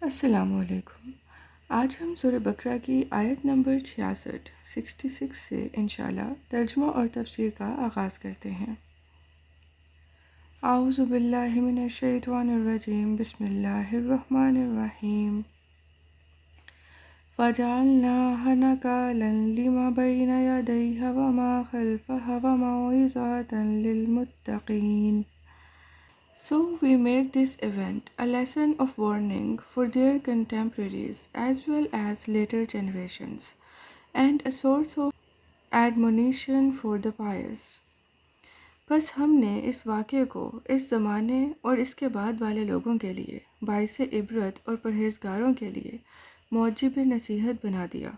السلام علیکم۔ آج ہم سورہ بقرہ کی آیت نمبر 66 سے انشاءاللہ ترجمہ اور تفسیر کا آغاز کرتے ہیں۔ اعوذ باللہ من الشیطان الرجیم، بسم اللہ الرحمن الرحیم۔ فَجَعَلْنَاهَا نَكَالًا لِمَا بَيْنَ يَدَيْهَا وَمَا خَلْفَهَا وَمَوْعِظَةً لِلْمُتَّقِينَ۔ So we made this event a lesson of warning for their contemporaries as well as later generations, and a source of admonition for the pious. بس ہم نے اس واقعے کو اس زمانے اور اس کے بعد والے لوگوں کے لیے باعث عبرت اور پرہیزگاروں کے لیے موجب نصیحت بنا دیا۔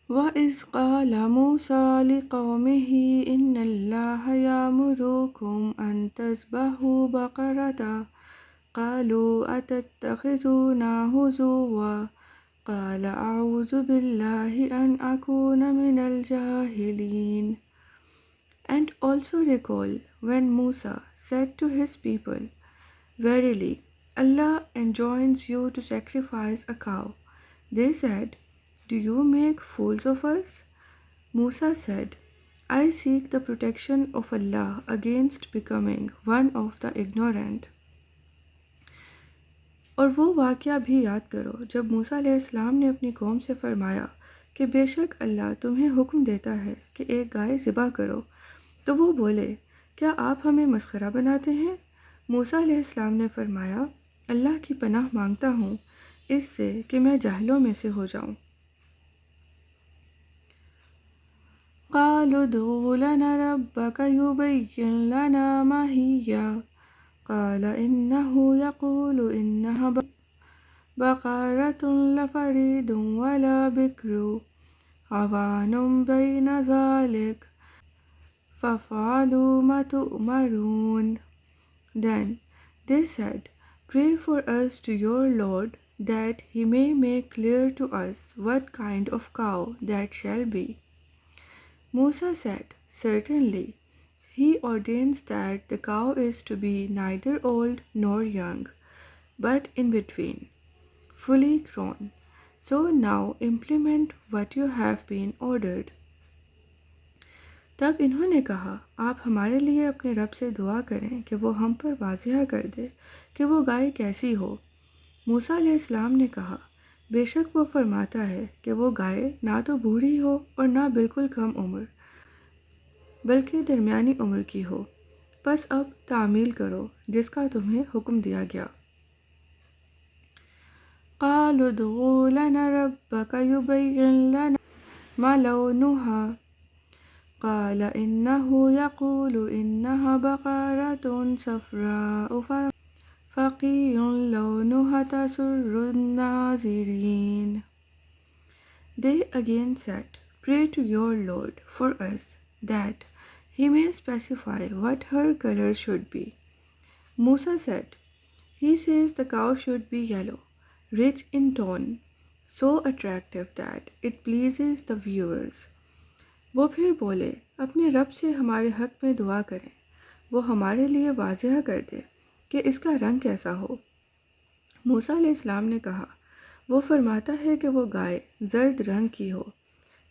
وَإِذْ قَالَ مُوسَىٰ لِقَوْمِهِ إِنَّ اللَّهَ يَأْمُرُكُمْ أَن تَذْبَحُوا بَقَرَةً قَالُوا أَتَتَّخِذُونَا هُزُوًا قَالَ أَعُوذُ بِاللَّهِ أَنْ أَكُونَ مِنَ الْجَاهِلِينَ۔ And also recall when Musa said to his people, "Verily, Allah enjoins you to sacrifice a cow." They said, "Do you make fools of us?" Musa said, "I seek the protection of Allah against becoming one of the ignorant." اور وہ واقعہ بھی یاد کرو جب موسیٰ علیہ السلام نے اپنی قوم سے فرمایا کہ بے شک اللہ تمہیں حکم دیتا ہے کہ ایک گائے ذبح کرو، تو وہ بولے، کیا آپ ہمیں مسخرہ بناتے ہیں؟ موسیٰ علیہ السلام نے فرمایا، اللہ کی پناہ مانگتا ہوں اس سے کہ میں جاہلوں میں سے ہو جاؤں۔ قالوا ادع لنا ربك يبين لنا ما هي قال إنه يقول إنها بقرة لفريد ولا بكر عوان بين ذلك فافعلوا ما تؤمرون۔ Then they said, "Pray for us to your Lord, that he may make clear to us what kind of cow that shall be." Musa said, "Certainly, he ordains that the cow is to be neither old nor young, but in between, fully grown. So now implement what you have been ordered." تب انہوں نے کہا، آپ ہمارے لیے اپنے رب سے دعا کریں کہ وہ ہم پر واضح کر دے کہ وہ گائے کیسی ہو۔ موسیٰ علیہ السلام نے کہا، بے شک وہ فرماتا ہے کہ وہ گائے نہ تو بوڑھی ہو اور نہ بالکل کم عمر، بلکہ درمیانی عمر کی ہو۔ پس اب تعمیل کرو جس کا تمہیں حکم دیا گیا۔ قالوا ادع لنا ربك يبين لنا ما لونها قال إنه يقول إنها بقرة صفراء فقيع لونها تسر الناظرين۔ They again said, "Pray to your Lord for us, that he may specify what her color should be." Musa said, "He says the cow should be yellow, rich in tone, so attractive that it pleases the viewers." وہ پھر بولے، اپنے رب سے ہمارے حق میں دعا کریں، وہ ہمارے لیے واضح کر دے کہ اس کا رنگ کیسا ہو۔ موسیٰ علیہ السلام نے کہا، وہ فرماتا ہے کہ وہ گائے زرد رنگ کی ہو،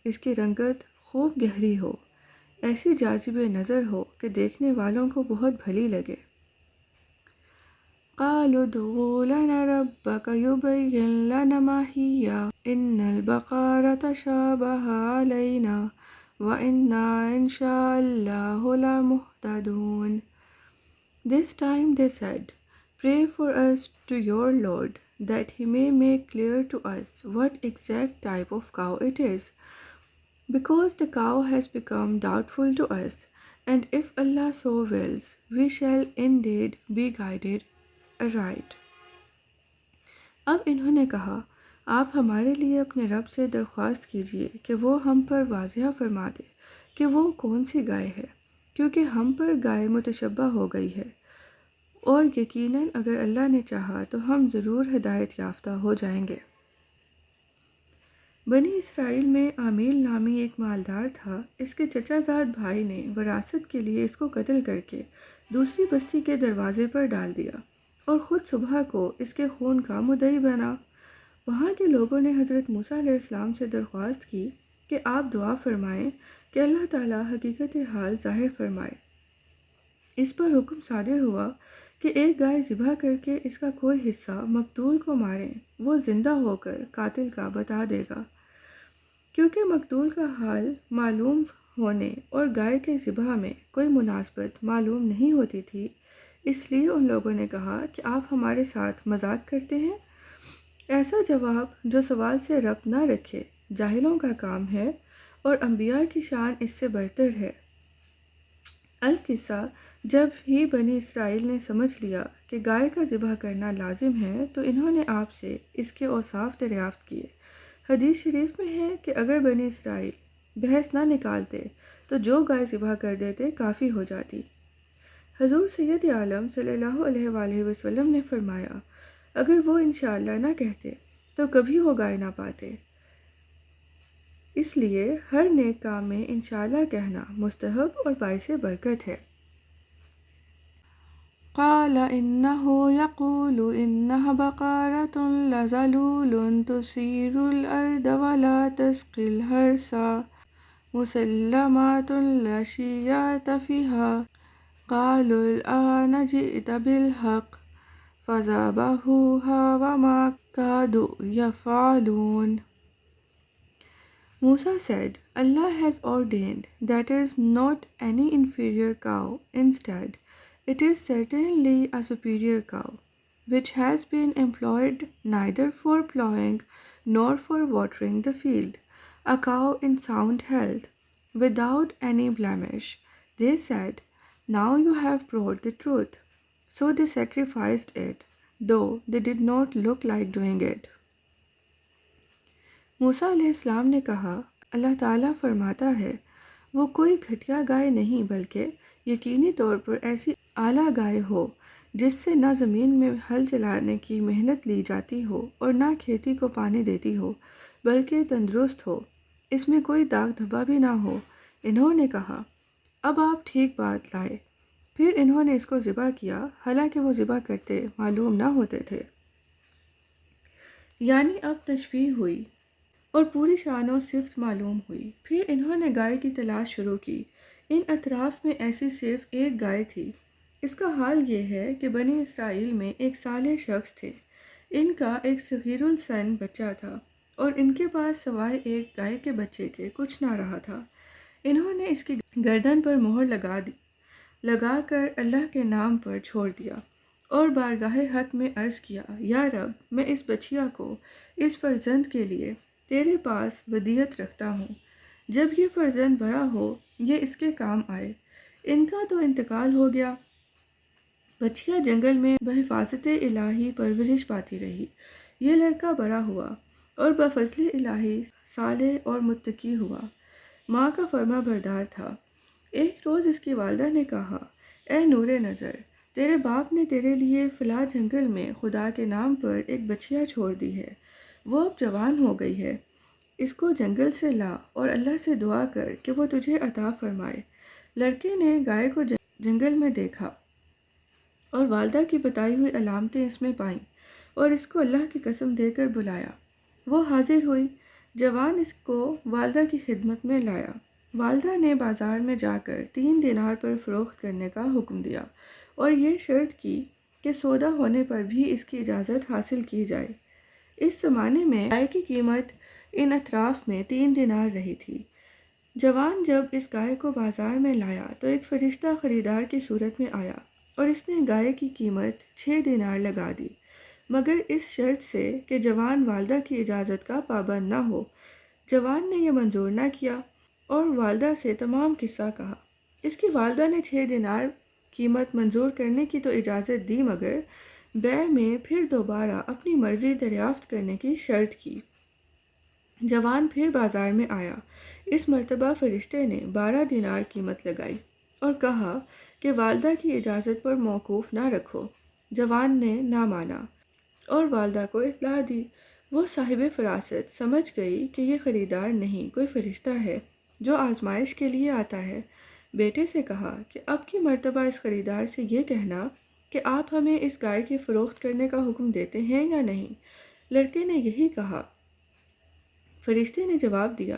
اس کی رنگت خوب گہری ہو، ایسی جاذب نظر ہو کہ دیکھنے والوں کو بہت بھلی لگے۔ قالوا ادع لنا ربك يبين لنا ما هي إن البقرة شابه علينا وَإِنَّا إِنْ شَاءَ اللَّهُ لَمُهْتَدُونَ۔ This time they said, "Pray for us to your Lord, that he may make clear to us what exact type of cow it is, because the cow has become doubtful to us, and if Allah so wills, we shall indeed be guided aright." اب انہوں نے کہا، آپ ہمارے لیے اپنے رب سے درخواست کیجیے کہ وہ ہم پر واضح فرما دے کہ وہ کون سی گائے ہے، کیونکہ ہم پر گائے متشبہ ہو گئی ہے، اور یقیناً اگر اللہ نے چاہا تو ہم ضرور ہدایت یافتہ ہو جائیں گے۔ بنی اسرائیل میں عامیل نامی ایک مالدار تھا۔ اس کے چچا زاد بھائی نے وراثت کے لیے اس کو قتل کر کے دوسری بستی کے دروازے پر ڈال دیا اور خود صبح کو اس کے خون کا مدعی بنا۔ وہاں کے لوگوں نے حضرت موسیٰ علیہ السلام سے درخواست کی کہ آپ دعا فرمائیں کہ اللہ تعالیٰ حقیقت حال ظاہر فرمائے۔ اس پر حکم صادر ہوا کہ ایک گائے ذبح کر کے اس کا کوئی حصہ مقتول کو ماریں، وہ زندہ ہو کر قاتل کا بتا دے گا۔ کیونکہ مقتول کا حال معلوم ہونے اور گائے کے ذبح میں کوئی مناسبت معلوم نہیں ہوتی تھی، اس لیے ان لوگوں نے کہا کہ آپ ہمارے ساتھ مذاق کرتے ہیں۔ ایسا جواب جو سوال سے ربط نہ رکھے جاہلوں کا کام ہے، اور انبیاء کی شان اس سے برتر ہے۔ القصہ، جب ہی بنی اسرائیل نے سمجھ لیا کہ گائے کا ذبح کرنا لازم ہے تو انہوں نے آپ سے اس کے اوصاف دریافت کیے۔ حدیث شریف میں ہے کہ اگر بنی اسرائیل بحث نہ نکالتے تو جو گائے ذبح کر دیتے کافی ہو جاتی۔ حضور سید عالم صلی اللہ علیہ وآلہ وسلم نے فرمایا، اگر وہ انشاءاللہ نہ کہتے تو کبھی وہ گائے نہ پاتے۔ اس لیے ہر نیک کام میں انشاءاللہ کہنا مستحب اور باعث برکت ہے۔ قال إنه يقول إنها بقرة لذلول تثير الأرض ولا تسقي الحرث مسلمة لا شية فيها قالوا الآن جئت بالحق فذبحوها وما كادوا يفعلون. Musa said, Allah has ordained that is not any inferior cow. Instead, it is certainly a superior cow, which has been employed neither for plowing nor for watering the field, a cow in sound health, without any blemish. They said, now you have brought the truth. So they sacrificed it, though they did not look like doing it. موسیٰ علیہ السلام نے کہا، اللہ تعالیٰ فرماتا ہے، وہ کوئی گھٹیا گائے نہیں بلکہ یقینی طور پر ایسی اعلیٰ گائے ہو جس سے نہ زمین میں ہل چلانے کی محنت لی جاتی ہو اور نہ کھیتی کو پانی دیتی ہو، بلکہ تندرست ہو، اس میں کوئی داغ دھبا بھی نہ ہو۔ انہوں نے کہا، اب آپ ٹھیک بات لائے۔ پھر انہوں نے اس کو ذبح کیا، حالانکہ وہ ذبح کرتے معلوم نہ ہوتے تھے۔ یعنی اب تشبیہ ہوئی اور پوری شان و صفت معلوم ہوئی۔ پھر انہوں نے گائے کی تلاش شروع کی۔ ان اطراف میں ایسی صرف ایک گائے تھی۔ اس کا حال یہ ہے کہ بنی اسرائیل میں ایک صالح شخص تھے، ان کا ایک صغیر السن بچہ تھا اور ان کے پاس سوائے ایک گائے کے بچے کے کچھ نہ رہا تھا۔ انہوں نے اس کی گردن پر مہر لگا کر اللہ کے نام پر چھوڑ دیا اور بارگاہ حق میں عرض کیا، یا رب، میں اس بچیا کو اس فرزند کے لیے تیرے پاس ودیعت رکھتا ہوں، جب یہ فرزند بڑا ہو یہ اس کے کام آئے۔ ان کا تو انتقال ہو گیا۔ بچیا جنگل میں بحفاظت الہی پرورش پاتی رہی۔ یہ لڑکا بڑا ہوا اور بفضل الہی صالح اور متقی ہوا، ماں کا فرما بردار تھا۔ ایک روز اس کی والدہ نے کہا، اے نور نظر، تیرے باپ نے تیرے لیے فلاں جنگل میں خدا کے نام پر ایک بچیا چھوڑ دی ہے، وہ اب جوان ہو گئی ہے، اس کو جنگل سے لا اور اللہ سے دعا کر کہ وہ تجھے عطا فرمائے۔ لڑکے نے گائے کو جنگل میں دیکھا اور والدہ کی بتائی ہوئی علامتیں اس میں پائیں اور اس کو اللہ کی قسم دے کر بلایا۔ وہ حاضر ہوئی، جوان اس کو والدہ کی خدمت میں لایا۔ والدہ نے بازار میں جا کر 3 دینار پر فروخت کرنے کا حکم دیا اور یہ شرط کی کہ سودا ہونے پر بھی اس کی اجازت حاصل کی جائے۔ اس زمانے میں گائے کی قیمت ان اطراف میں 3 دینار رہی تھی۔ جوان جب اس گائے کو بازار میں لایا تو ایک فرشتہ خریدار کی صورت میں آیا اور اس نے گائے کی قیمت 6 دینار لگا دی، مگر اس شرط سے کہ جوان والدہ کی اجازت کا پابند نہ ہو۔ جوان نے یہ منظور نہ کیا اور والدہ سے تمام قصہ کہا۔ اس کی والدہ نے 6 دینار قیمت منظور کرنے کی تو اجازت دی، مگر بیع میں پھر دوبارہ اپنی مرضی دریافت کرنے کی شرط کی۔ جوان پھر بازار میں آیا۔ اس مرتبہ فرشتے نے 12 دینار قیمت لگائی اور کہا کہ والدہ کی اجازت پر موقوف نہ رکھو۔ جوان نے نہ مانا اور والدہ کو اطلاع دی۔ وہ صاحب فراست سمجھ گئی کہ یہ خریدار نہیں، کوئی فرشتہ ہے جو آزمائش کے لیے آتا ہے۔ بیٹے سے کہا کہ اب کی مرتبہ اس خریدار سے یہ کہنا کہ آپ ہمیں اس گائے کی فروخت کرنے کا حکم دیتے ہیں یا نہیں؟ لڑکے نے یہی کہا۔ فرشتے نے جواب دیا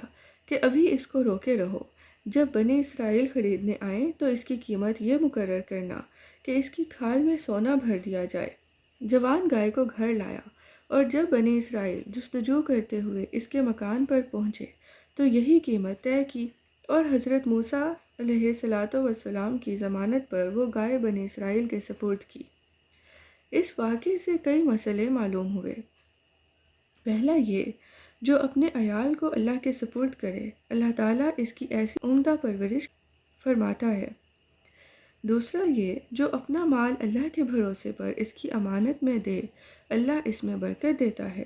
کہ ابھی اس کو روکے رہو، جب بنی اسرائیل خریدنے آئیں تو اس کی قیمت یہ مقرر کرنا کہ اس کی کھال میں سونا بھر دیا جائے۔ جوان گائے کو گھر لایا، اور جب بنی اسرائیل جستجو کرتے ہوئے اس کے مکان پر پہنچے تو یہی قیمت طے کی، اور حضرت موسیٰ علیہ السلام کی ضمانت پر وہ گائے بنی اسرائیل کے سپرد کی۔ اس واقعے سے کئی مسئلے معلوم ہوئے۔ پہلا یہ، جو اپنے عیال کو اللہ کے سپرد کرے، اللہ تعالیٰ اس کی ایسی عمدہ پرورش فرماتا ہے۔ دوسرا یہ، جو اپنا مال اللہ کے بھروسے پر اس کی امانت میں دے، اللہ اس میں برکت دیتا ہے۔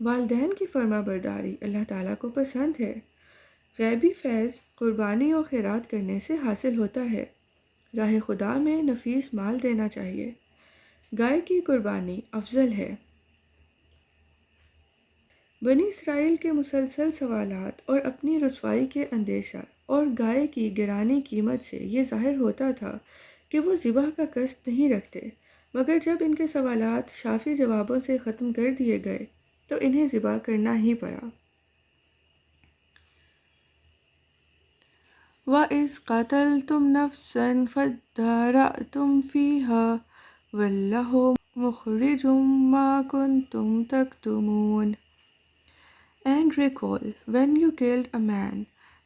والدین کی فرما برداری اللہ تعالیٰ کو پسند ہے۔ غیبی فیض قربانی اور خیرات کرنے سے حاصل ہوتا ہے۔ راہ خدا میں نفیس مال دینا چاہیے۔ گائے کی قربانی افضل ہے۔ بنی اسرائیل کے مسلسل سوالات اور اپنی رسوائی کے اندیشہ اور گائے کی گرانی قیمت سے یہ ظاہر ہوتا تھا کہ وہ ذبح کا قصد نہیں رکھتے، مگر جب ان کے سوالات شافی جوابوں سے ختم کر دیے گئے تو انہیں ذبح کرنا ہی پڑا۔ وَإِذْ قَتَلْتُمْ نَفْسًا فَادَّارَأْتُمْ فِيهَا وَاللَّهُ مُخْرِجٌ مَا كُنْتُمْ تَكْتُمُونَ۔ And recall when you killed a man,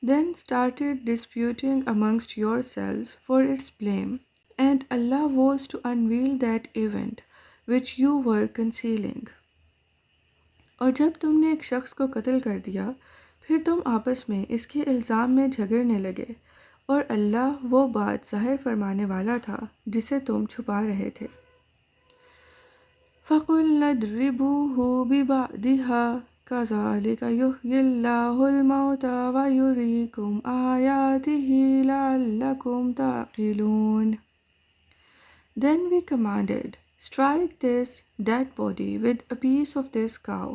then started disputing amongst yourselves for its blame, and Allah was to unveil that event which you were concealing۔ اور جب تم نے ایک شخص کو قتل کر دیا، پھر تم آپس میں اس کے الزام میں جھگڑنے لگے، اور اللہ وہ بات ظاہر فرمانے والا تھا جسے تم چھپا رہے تھے۔ فَقُلْنَا اضْرِبُوهُ بِبَعْضِهَا كَذَلِكَ يُحْيِي اللَّهُ الْمَوْتَى وَيُرِيكُمْ آيَاتِهِ لَعَلَّكُمْ تَعْقِلُونَ۔ Then we commanded, strike this dead body with a piece of this cow.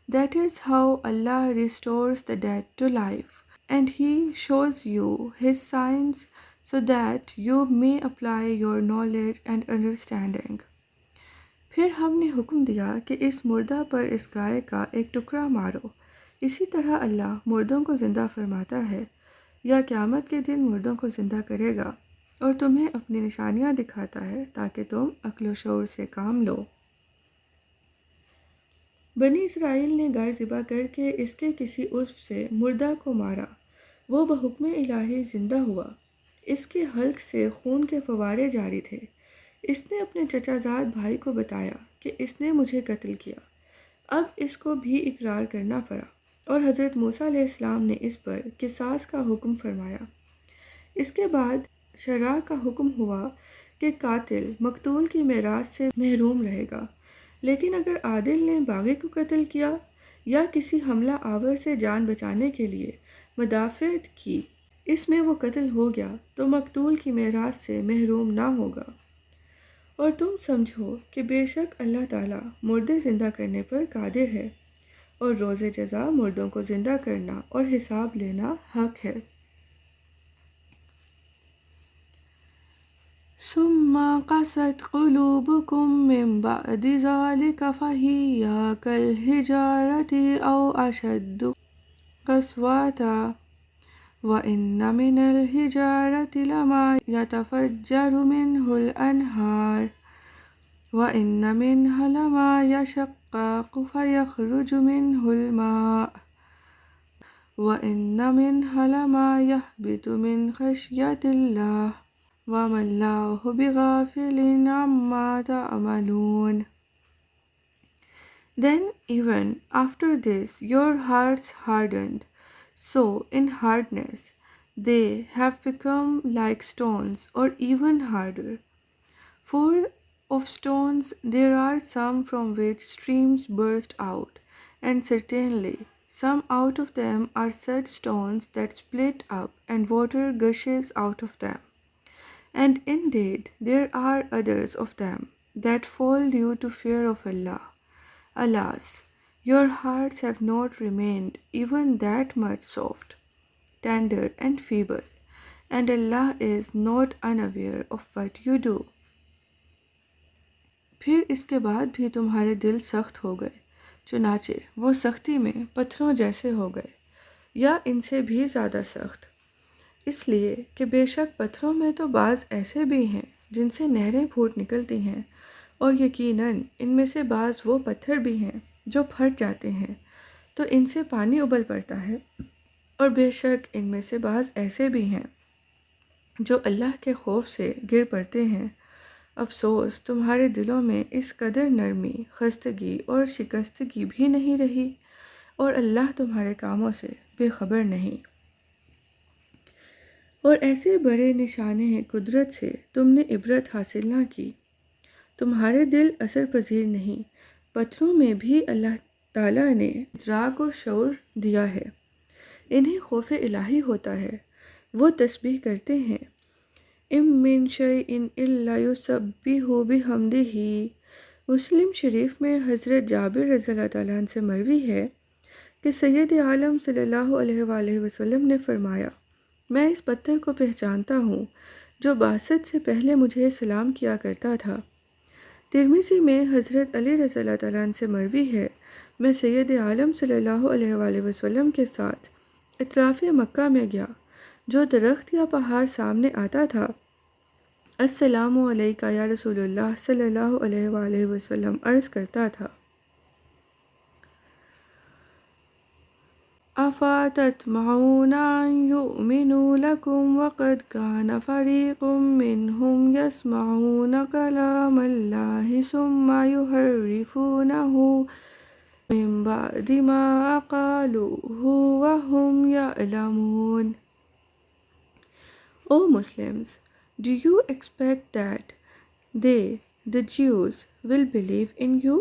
That is how Allah restores the dead to life, and He shows you His signs so that you may apply your knowledge and understanding۔ پھر ہم نے حکم دیا کہ اس مردہ پر اس گائے کا ایک ٹکڑا مارو، اسی طرح اللہ مردوں کو زندہ فرماتا ہے، یا قیامت کے دن مردوں کو زندہ کرے گا اور تمہیں اپنی نشانیاں دکھاتا ہے تاکہ تم عقل و شعور سے کام لو۔ بنی اسرائیل نے گائے ذبح کر کے اس کے کسی عضو سے مردہ کو مارا، وہ بحکم الہی زندہ ہوا، اس کے حلق سے خون کے فوارے جاری تھے۔ اس نے اپنے چچا زاد بھائی کو بتایا کہ اس نے مجھے قتل کیا۔ اب اس کو بھی اقرار کرنا پڑا، اور حضرت موسیٰ علیہ السلام نے اس پر قصاص کا حکم فرمایا۔ اس کے بعد شرع کا حکم ہوا کہ قاتل مقتول کی میراث سے محروم رہے گا، لیکن اگر عادل نے باغی کو قتل کیا یا کسی حملہ آور سے جان بچانے کے لیے مدافعت کی، اس میں وہ قتل ہو گیا تو مقتول کی میراث سے محروم نہ ہوگا۔ اور تم سمجھو کہ بے شک اللہ تعالیٰ مردے زندہ کرنے پر قادر ہے، اور روز جزا مردوں کو زندہ کرنا اور حساب لینا حق ہے۔ ثم قست قلوبكم من بعد ذلك فهي كالحجارة أو أشد قسوة وإن من الحجارة لما يتفجر منه الأنهار وإن منها لما يشقق فيخرج منه الماء وإن منها لما يهبط من خشية الله وما الله بغافل عما تعملون۔ Then even after this your hearts hardened, so in hardness they have become like stones or even harder. For of stones there are some from which streams burst out, and certainly some out of them are such stones that split up and water gushes out of them. And indeed there are others of them that fall due to fear of Allah. Alas, your hearts have not remained even that much soft, tender and feeble, and Allah is not unaware of what you do۔ پھر اس کے بعد بھی تمہارے دل سخت ہو گئے، چنانچہ وہ سختی میں پتھروں جیسے ہو گئے، یا ان سے بھی زیادہ سخت، اس لیے کہ بے شک پتھروں میں تو بعض ایسے بھی ہیں جن سے نہریں پھوٹ نکلتی ہیں، اور یقیناً ان میں سے بعض وہ پتھر بھی ہیں جو پھٹ جاتے ہیں تو ان سے پانی ابل پڑتا ہے، اور بے شک ان میں سے بعض ایسے بھی ہیں جو اللہ کے خوف سے گر پڑتے ہیں۔ افسوس تمہارے دلوں میں اس قدر نرمی، خستگی اور شکستگی بھی نہیں رہی، اور اللہ تمہارے کاموں سے بے خبر نہیں۔ اور ایسے بڑے نشانے قدرت سے تم نے عبرت حاصل نہ کی، تمہارے دل اثر پذیر نہیں۔ پتھروں میں بھی اللہ تعالیٰ نے ادراک اور شعور دیا ہے، انہیں خوف الہی ہوتا ہے، وہ تسبیح کرتے ہیں۔ ام من شیء الا یسبح بحمدہ۔ مسلم شریف میں حضرت جابر رضی اللہ تعالیٰ عنہ سے مروی ہے کہ سید عالم صلی اللہ علیہ وآلہ وسلم نے فرمایا، میں اس پتھر کو پہچانتا ہوں جو بعثت سے پہلے مجھے سلام کیا کرتا تھا۔ ترمذی میں حضرت علی رضی اللہ تعالیٰ عنہ سے مروی ہے، میں سید عالم صلی اللہ علیہ وآلہ وسلم کے ساتھ اطراف مکہ میں گیا، جو درخت یا پہاڑ سامنے آتا تھا، السلام علیکہ یا رسول اللہ صلی اللہ علیہ وآلہ وسلم عرض کرتا تھا۔ أَفَتَطْمَعُونَ أَن يُؤْمِنُوا لَكُمْ وَقَدْ كَانَ فَرِيقٌ مِّنْهُمْ يَسْمَعُونَ كَلَامَ اللَّهِ ثُمَّ يُحَرِّفُونَهُ مِن بَعْدِ مَا عَقَلُوهُ وَهُمْ يَعْلَمُونَ۔ O Muslims, do you expect that they, the Jews, will believe in you?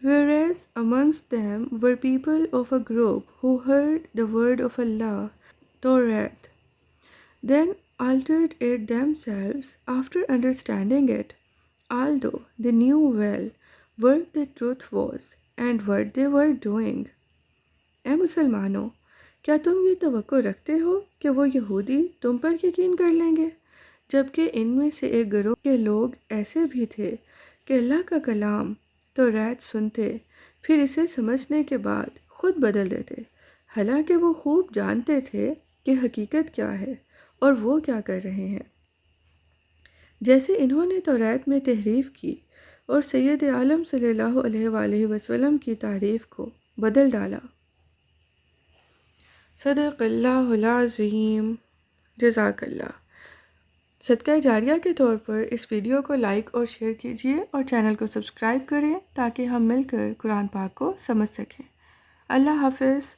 Whereas amongst them were people of a group who heard the word of Allah, Torah, then altered it themselves after understanding it, although they knew well what the truth was and what they were doing. اے مسلمانوں، کیا تم یہ توقع رکھتے ہو کہ وہ یہودی تم پر یقین کر لیں گے، جبکہ ان میں سے ایک گروہ کے لوگ ایسے بھی تھے کہ اللہ کا کلام توریت سنتے، پھر اسے سمجھنے کے بعد خود بدل دیتے، حالانکہ وہ خوب جانتے تھے کہ حقیقت کیا ہے اور وہ کیا کر رہے ہیں۔ جیسے انہوں نے توریت میں تحریف کی اور سید عالم صلی اللہ علیہ وآلہ وسلم کی تعریف کو بدل ڈالا۔ صدق اللہ العظیم۔ جزاک اللہ۔ صدقہ جاریہ کے طور پر اس ویڈیو کو لائک اور شیئر کیجیے اور چینل کو سبسکرائب کریں تاکہ ہم مل کر قرآن پاک کو سمجھ سکیں۔ اللہ حافظ۔